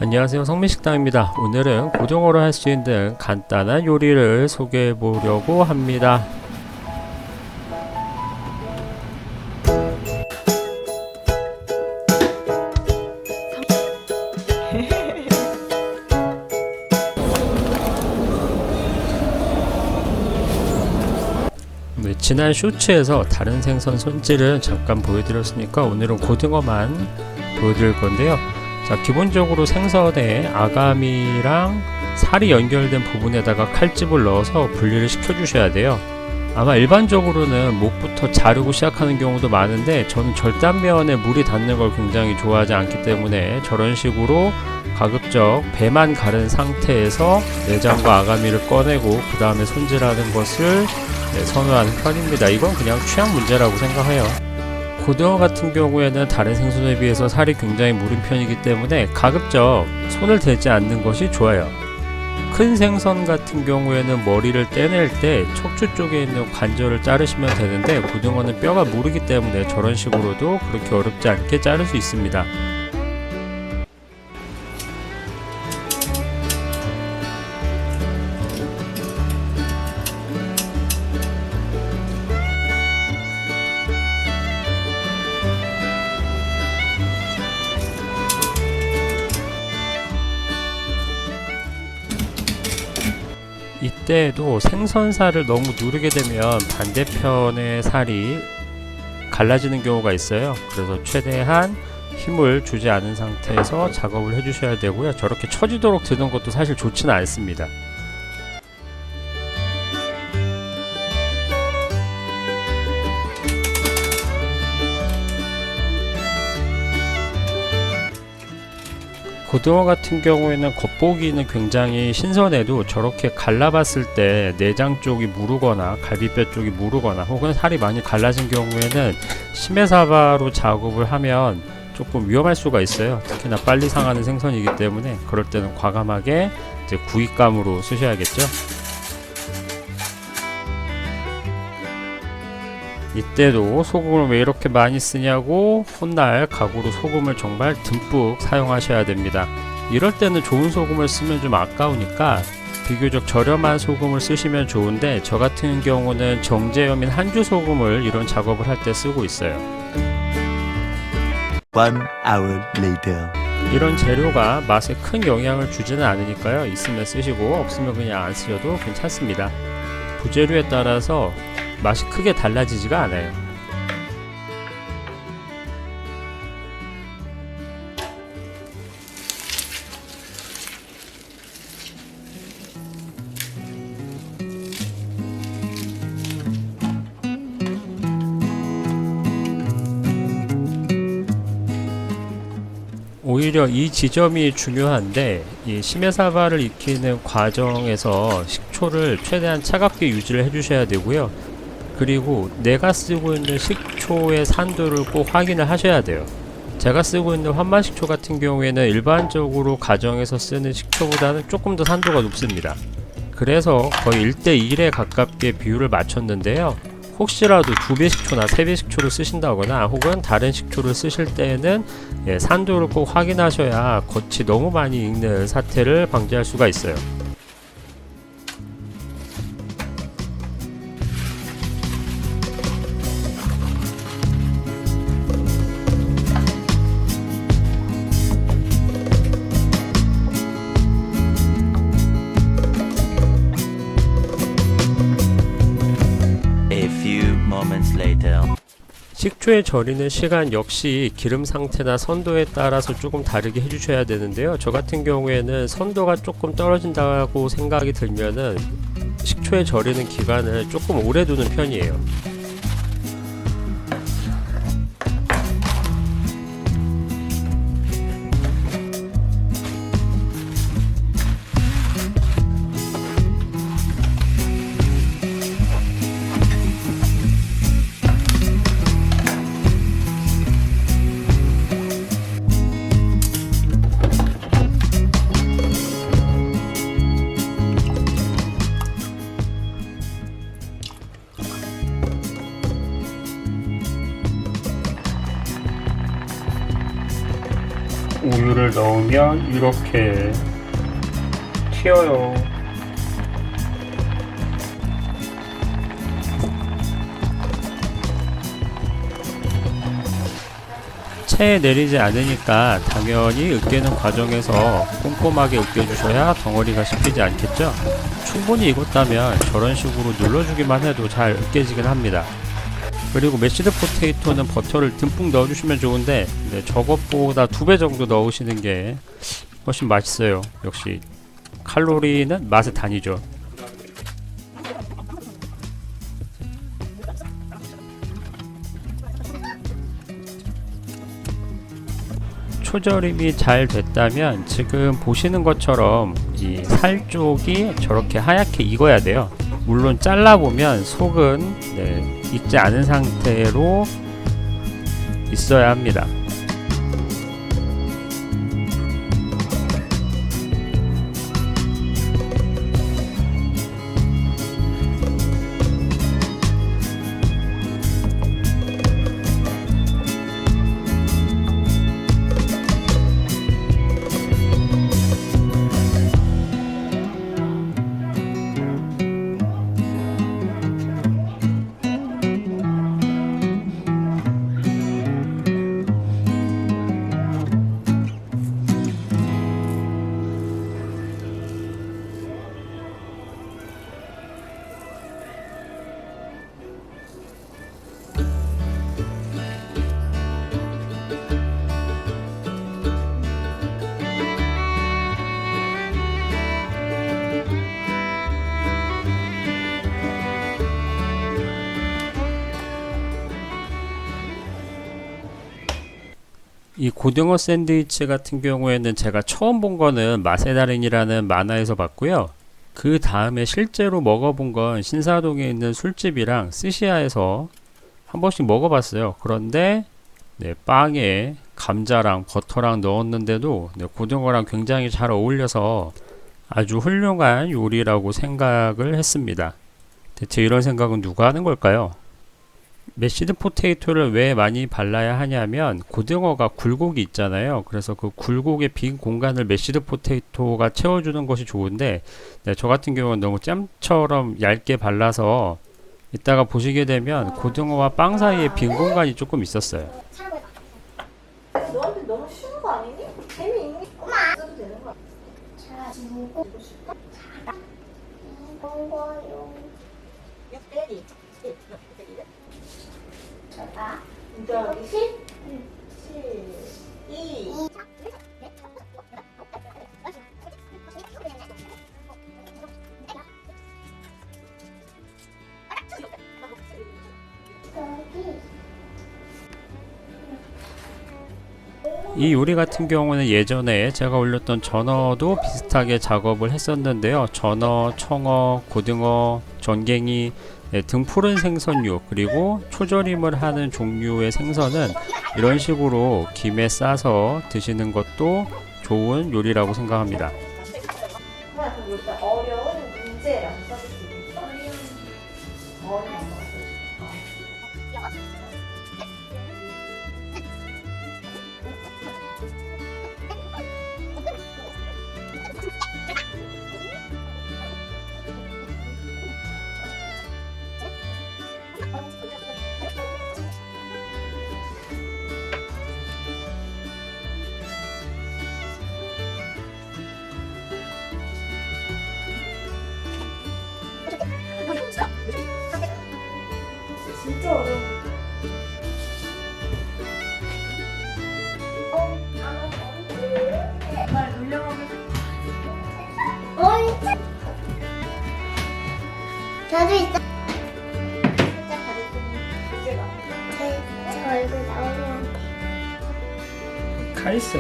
안녕하세요, 성민식당입니다. 오늘은 고등어로 할 수 있는 간단한 요리를 소개해 보려고 합니다. 네, 지난 쇼츠에서 다른 생선 손질은 잠깐 보여드렸으니까 오늘은 고등어만 보여드릴 건데요. 자, 기본적으로 생선에 아가미랑 살이 연결된 부분에다가 칼집을 넣어서 분리를 시켜 주셔야 돼요. 아마 일반적으로는 목부터 자르고 시작하는 경우도 많은데 저는 절단면에 물이 닿는 걸 굉장히 좋아하지 않기 때문에 저런 식으로 가급적 배만 가른 상태에서 내장과 아가미를 꺼내고 그 다음에 손질하는 것을 선호하는 편입니다. 이건 그냥 취향 문제라고 생각해요. 고등어 같은 경우에는 다른 생선에 비해서 살이 굉장히 무른 편이기 때문에 가급적 손을 대지 않는 것이 좋아요. 큰 생선 같은 경우에는 머리를 떼낼 때 척추 쪽에 있는 관절을 자르시면 되는데 고등어는 뼈가 무르기 때문에 저런 식으로도 그렇게 어렵지 않게 자를 수 있습니다. 이때에도 생선살을 너무 누르게 되면 반대편의 살이 갈라지는 경우가 있어요. 그래서 최대한 힘을 주지 않은 상태에서 작업을 해주셔야 되고요. 저렇게 처지도록 드는 것도 사실 좋지는 않습니다. 고등어 같은 경우에는 겉보기는 굉장히 신선해도 저렇게 갈라봤을 때 내장 쪽이 무르거나 갈비뼈 쪽이 무르거나 혹은 살이 많이 갈라진 경우에는 심해사바로 작업을 하면 조금 위험할 수가 있어요. 특히나 빨리 상하는 생선이기 때문에 그럴 때는 과감하게 이제 구입감으로 쓰셔야겠죠. 이때도 소금을 왜 이렇게 많이 쓰냐고 혼날 각오로 소금을 정말 듬뿍 사용하셔야 됩니다. 이럴 때는 좋은 소금을 쓰면 좀 아까우니까 비교적 저렴한 소금을 쓰시면 좋은데 저 같은 경우는 정제염인 한주 소금을 이런 작업을 할 때 쓰고 있어요. 1 hour later. 이런 재료가 맛에 큰 영향을 주지는 않으니까요. 있으면 쓰시고 없으면 그냥 안 쓰셔도 괜찮습니다. 부재료에 따라서 맛이 크게 달라지지가 않아요. 오히려 이 지점이 중요한데 이 심해사바를 익히는 과정에서 식초를 최대한 차갑게 유지를 해주셔야 되고요. 그리고 내가 쓰고 있는 식초의 산도를 꼭 확인을 하셔야 돼요. 제가 쓰고 있는 환마식초 같은 경우에는 일반적으로 가정에서 쓰는 식초보다는 조금 더 산도가 높습니다. 그래서 거의 1대1에 가깝게 비율을 맞췄는데요. 혹시라도 2배 식초나 3배 식초를 쓰신다거나 혹은 다른 식초를 쓰실 때에는 산도를 꼭 확인하셔야 겉이 너무 많이 익는 사태를 방지할 수가 있어요. 식초에 절이는 시간 역시 기름 상태나 선도에 따라서 조금 다르게 해주셔야 되는데요. 저 같은 경우에는 선도가 조금 떨어진다고 생각이 들면은 식초에 절이는 기간을 조금 오래 두는 편이에요. 우유를 넣으면 이렇게 튀어요. 체에 내리지 않으니까 당연히 으깨는 과정에서 꼼꼼하게 으깨주셔야 덩어리가 씹히지 않겠죠? 충분히 익었다면 저런 식으로 눌러주기만 해도 잘 으깨지긴 합니다. 그리고 메시드 포테이토는 버터를 듬뿍 넣어주시면 좋은데 저것보다 2배 정도 넣으시는 게 훨씬 맛있어요. 역시 칼로리는 맛의 단위죠. 초절임이 잘 됐다면 지금 보시는 것처럼 이 살 쪽이 저렇게 하얗게 익어야 돼요. 물론 잘라보면 속은 익지 않은 상태로 있어야 합니다. 이 고등어 샌드위치 같은 경우에는 제가 처음 본 거는 맛의 달인이라는 만화에서 봤고요. 그 다음에 실제로 먹어본 건 신사동에 있는 술집이랑 스시야에서 한 번씩 먹어봤어요. 그런데 빵에 감자랑 버터랑 넣었는데도 고등어랑 굉장히 잘 어울려서 아주 훌륭한 요리라고 생각을 했습니다. 대체 이런 생각은 누가 하는 걸까요? 메시드 포테이토를 왜 많이 발라야 하냐면 고등어가 굴곡이 있잖아요. 그래서 그 굴곡의 빈 공간을 메시드 포테이토가 채워주는 것이 좋은데 저 같은 경우는 너무 잼처럼 얇게 발라서 이따가 보시게 되면 고등어와 빵 사이에 빈 공간이 조금 있었어요. 너한테 너무 쉬운 거 아니니? 재미있니? 엄마! 써도 되는 거야. 자, 지금 보고 싶어? 먹어요. 때리. 자, 이제 여기 10? 7, 2. 이 요리 같은 경우는 예전에 제가 올렸던 전어도 비슷하게 작업을 했었는데요. 전어, 청어, 고등어, 전갱이 등 푸른 생선류 그리고 초절임을 하는 종류의 생선은 이런 식으로 김에 싸서 드시는 것도 좋은 요리라고 생각합니다. 그럼 일단 어려운 문제라고 써줄 수 있어? 어려운 거 진짜 어려운 말 놀려먹을 저도 있어. 살짝 가르치는 문제가 저 얼굴 나오면 카이슨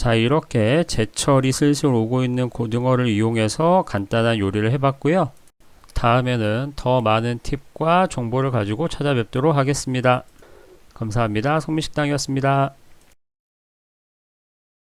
자, 이렇게 제철이 슬슬 오고 있는 고등어를 이용해서 간단한 요리를 해봤고요. 다음에는 더 많은 팁과 정보를 가지고 찾아뵙도록 하겠습니다. 감사합니다. 성미식당이었습니다.